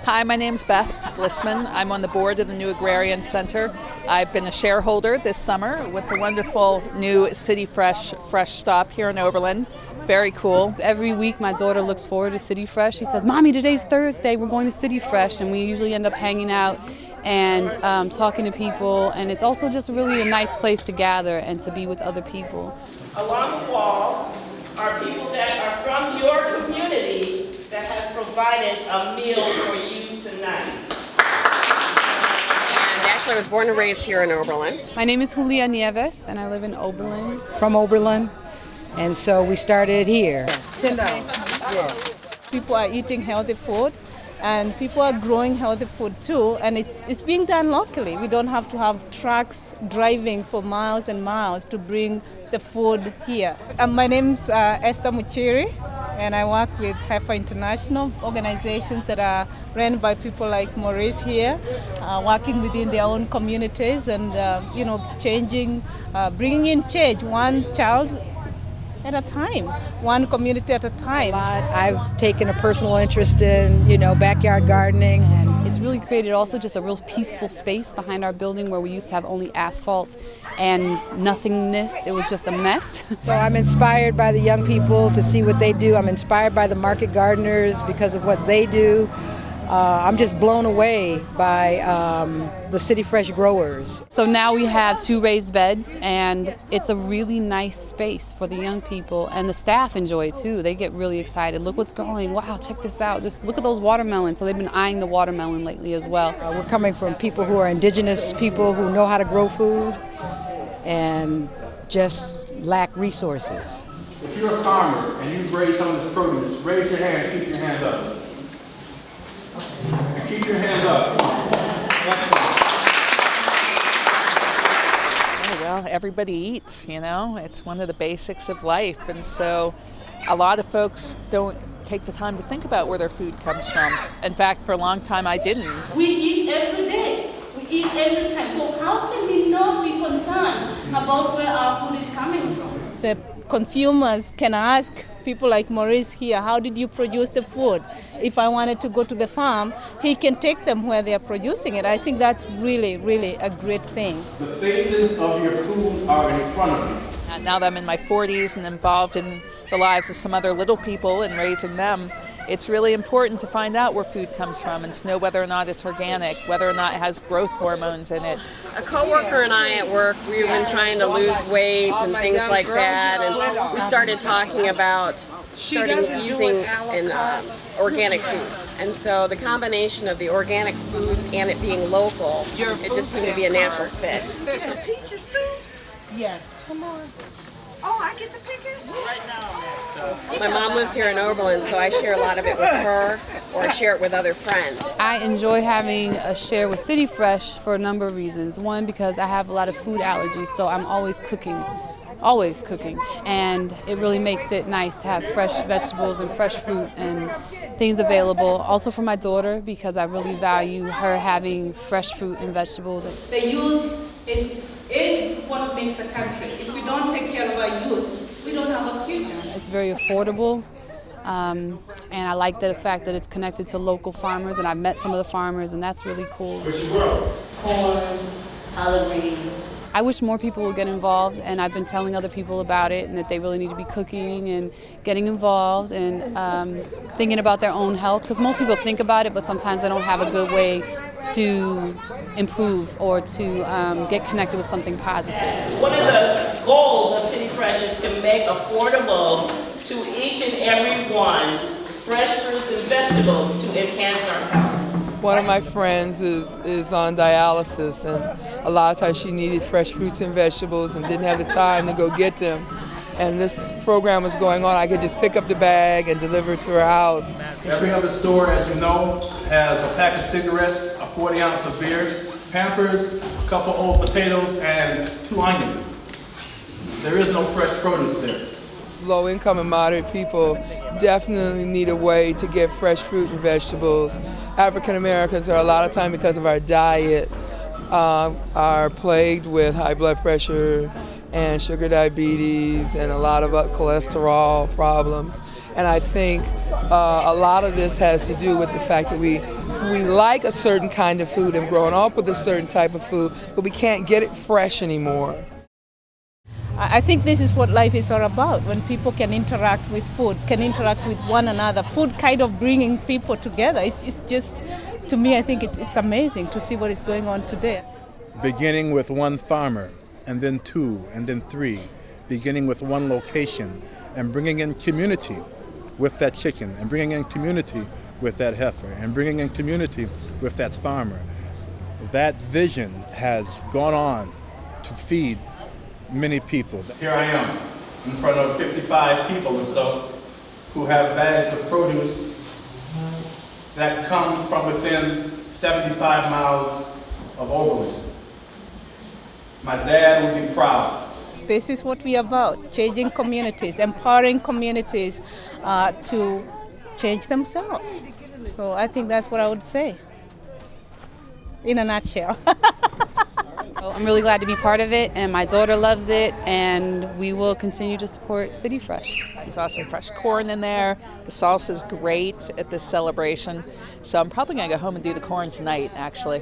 Hi, my name's Beth Blissman. I'm on the board of the new Agrarian Center. I've been a shareholder this summer with the wonderful new City Fresh stop here in Oberlin. Very cool. Every week my daughter looks forward to City Fresh. She says, "Mommy, today's Thursday, we're going to City Fresh," and we usually end up hanging out and talking to people, and it's also just really a nice place to gather and to be with other people. Along the walls are people that are from your community that has provided a meal for you tonight. And actually, I was born and raised here in Oberlin. My name is Julia Nieves, and I live in Oberlin. From Oberlin, and so we started here. People are eating healthy food, and people are growing healthy food too, and it's being done locally. We don't have to have trucks driving for miles and miles to bring the food here. My name's Esther Muchiri, and I work with Heifer International, organizations that are run by people like Maurice here, working within their own communities and bringing in change, one child at a time, one community at a time. I've taken a personal interest in, backyard gardening. It's really created also just a real peaceful space behind our building where we used to have only asphalt and nothingness. It was just a mess. So I'm inspired by the young people to see what they do. I'm inspired by the market gardeners because of what they do. I'm just blown away by the City Fresh growers. So now we have 2 raised beds, and it's a really nice space for the young people, and the staff enjoy it too. They get really excited. Look what's growing. Wow, check this out. Just look at those watermelons. So they've been eyeing the watermelon lately as well. We're coming from people who are indigenous people who know how to grow food and just lack resources. If you're a farmer and you've raised some of this produce, raise your hand and keep your hands up. And keep your hands up. Oh, well, everybody eats, It's one of the basics of life. And so a lot of folks don't take the time to think about where their food comes from. In fact, for a long time, I didn't. We eat every day. We eat every time. So how can we not be concerned about where our food is coming from? The consumers can ask people like Maurice here, how did you produce the food? If I wanted to go to the farm, he can take them where they are producing it. I think that's really, really a great thing. The faces of your food are in front of you. Now that I'm in my 40s and involved in the lives of some other little people and raising them, it's really important to find out where food comes from and to know whether or not it's organic, whether or not it has growth hormones in it. A coworker and I at work, we've been trying to lose weight and things like that, and we started talking about using organic foods. And so the combination of the organic foods and it being local, it just seemed to be a natural fit. Some peaches too? Yes. Come on. Oh, I get to pick it? Right now. My mom lives here in Oberlin, so I share a lot of it with her or I share it with other friends. I enjoy having a share with City Fresh for a number of reasons. One, because I have a lot of food allergies, so I'm always cooking, and it really makes it nice to have fresh vegetables and fresh fruit and things available. Also for my daughter, because I really value her having fresh fruit and vegetables. The youth is what makes a country. If we don't take care of our youth, we don't have a future. It's very affordable, and I like the fact that it's connected to local farmers, and I've met some of the farmers, and that's really cool. Corn, collard greens. I wish more people would get involved, and I've been telling other people about it and that they really need to be cooking and getting involved and thinking about their own health, because most people think about it, but sometimes they don't have a good way to improve or to get connected with something positive. One of the goals of City Fresh is to make affordable to each and every one fresh fruits and vegetables to enhance our health. One of my friends is on dialysis, and a lot of times she needed fresh fruits and vegetables and didn't have the time to go get them. And this program was going on. I could just pick up the bag and deliver it to her house. Every other store, as you know, has a pack of cigarettes, a 40 ounce of beer, Pampers, a couple old potatoes, and 2 onions. There is no fresh produce there. Low-income and moderate people definitely need a way to get fresh fruit and vegetables. African Americans are a lot of time, because of our diet, are plagued with high blood pressure and sugar diabetes and a lot of cholesterol problems. And I think a lot of this has to do with the fact that we like a certain kind of food and growing up with a certain type of food, but we can't get it fresh anymore. I think this is what life is all about, when people can interact with food, can interact with one another. Food kind of bringing people together. It's just, to me, I think it's amazing to see what is going on today. Beginning with one farmer, and then two, and then three, beginning with one location, and bringing in community with that chicken, and bringing in community with that heifer, and bringing in community with that farmer. That vision has gone on to feed many people. Here I am in front of 55 people or so who have bags of produce that come from within 75 miles of Oberlin. My dad would be proud. This is what we are about, changing communities, empowering communities to change themselves. So I think that's what I would say, in a nutshell. I'm really glad to be part of it, and my daughter loves it, and we will continue to support City Fresh. I saw some fresh corn in there. The salsa's great at this celebration. So I'm probably going to go home and do the corn tonight, actually.